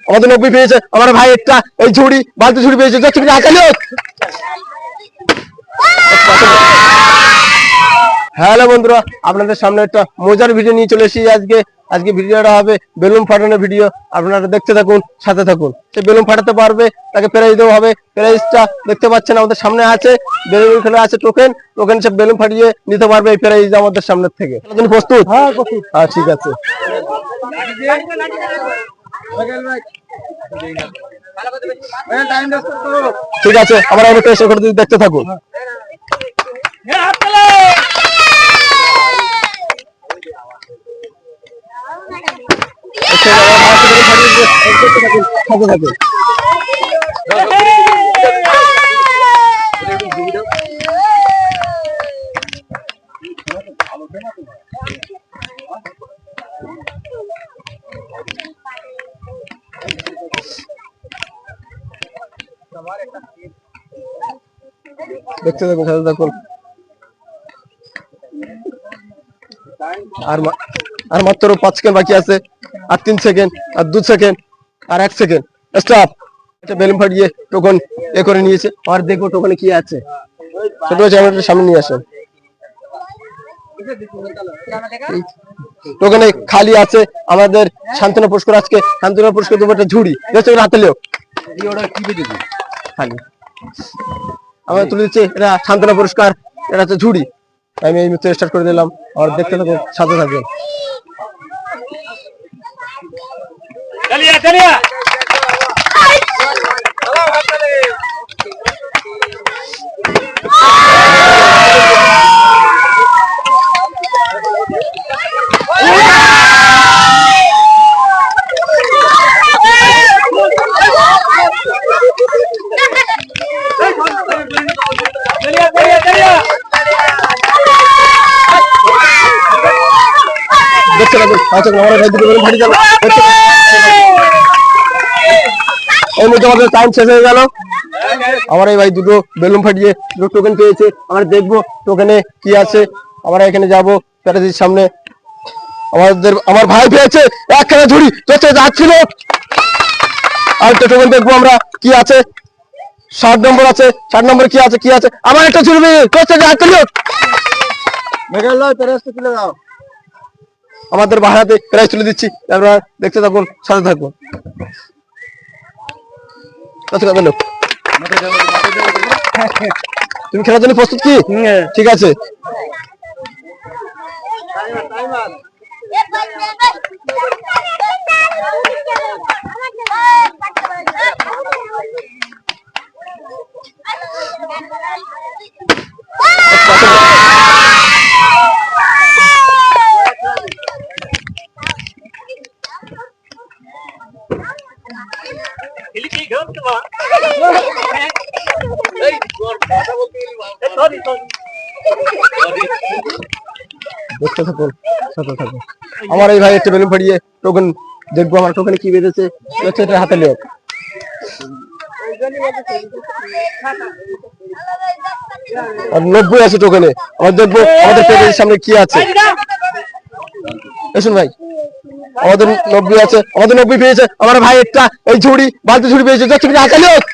আমাদের 90 পেয়েছে আমার ভাই একটা এই ঝুড়ি বালতি ঝুড়ি পেয়েছে যাচ্ছে কিনা আকালি হোক। হ্যালো বন্ধুরা, আপনাদের সামনে একটা মজার ভিডিও নিয়ে চলে এসেছি আজকে ভিডিওটা হবে বেলুন ফাটানোর ভিডিও। আপনারা দেখতে থাকুন, সাথে থাকুন। সে বেলুন ফাটাতে পারবে তাকে প্রাইজ দেওয়া হবে। প্রাইজটা দেখতে পাচ্ছেন আমাদের সামনে আছে, বেলুন খেলা আছে টোকেন সে বেলুন ফাটিয়ে নিতে পারবে এই প্রাইজ আমাদের সামনে থেকে। প্রস্তুত? হ্যাঁ প্রস্তুত। হ্যাঁ ঠিক আছে, ঠিক আছে আমরা দেখতে থাকুন। দেখতে থাকুন, সাথে থাকুন। আর মাত্র 5 সেকেন্ড বাকি আছে, আর 3 সেকেন্ড, আর 2 সেকেন্ড, আর 1 সেকেন্ড। স্টপ। এটা বেলুন ফাটিয়ে টোকন করে নিয়েছে। আর দেখো টোকনে কি আছে, ছোট চ্যানেলটার সামনে নিয়ে আসেন। টোকনে খালি আছে আমাদের শান্তনা পুরস্কার। আজকে শান্তনা পুরস্কার দেবো একটা ঝুড়ি, হাতে লিও খালি আমরা তুলে দিচ্ছি। এটা শান্তনা পুরস্কার, এটা হচ্ছে ঝুড়ি। আমি এই মুহূর্তে স্টার্ট করে দিলাম, আর দেখতে থাকুন, সাথে থাকবেন। টাইম শেষ হয়ে গেল। আমার এই ভাই দুটো বেলুন ফাটিয়ে দুটো টোকেন পেয়েছে। আমরা দেখবো টোকেনে কি আছে। আমরা এখানে যাবো প্যারাজির সামনে। আমার ভাই পেয়েছে একখানা ঝুড়ি যাচ্ছিল। আর একটা টোকেন দেখবো আমরা কি আছে। 60 নম্বর আছে, 60 নম্বর কি আছে আমার একটা ঝুড়ি তুলে দাও। আমাদের ভাড়াতে প্রাইজ তুলে দিচ্ছি, আপনারা দেখতে থাকুন, সাথে থাকুন। তুমি খেলার জন্য প্রস্তুত কি? ঠিক আছে। দেখতে থাকুন, সাথে থাকুন। আমার এই ভাই একটা বেলুন ফাটিয়ে টোকেন দেখবো। আমার টোকেনে কি বেঁধেছে হাতে লিও। আর 90 আছে টোকেনে। আমরা দেখবো আমাদের পেজের সামনে কি আছে। এসুন ভাই, আমাদের 90 আছে, আমাদের 90 পেয়েছে আমার ভাই একটা এই ঝুড়ি বালতি ঝুড়ি পেয়েছে যাচ্ছে কিনা আকালি হোক।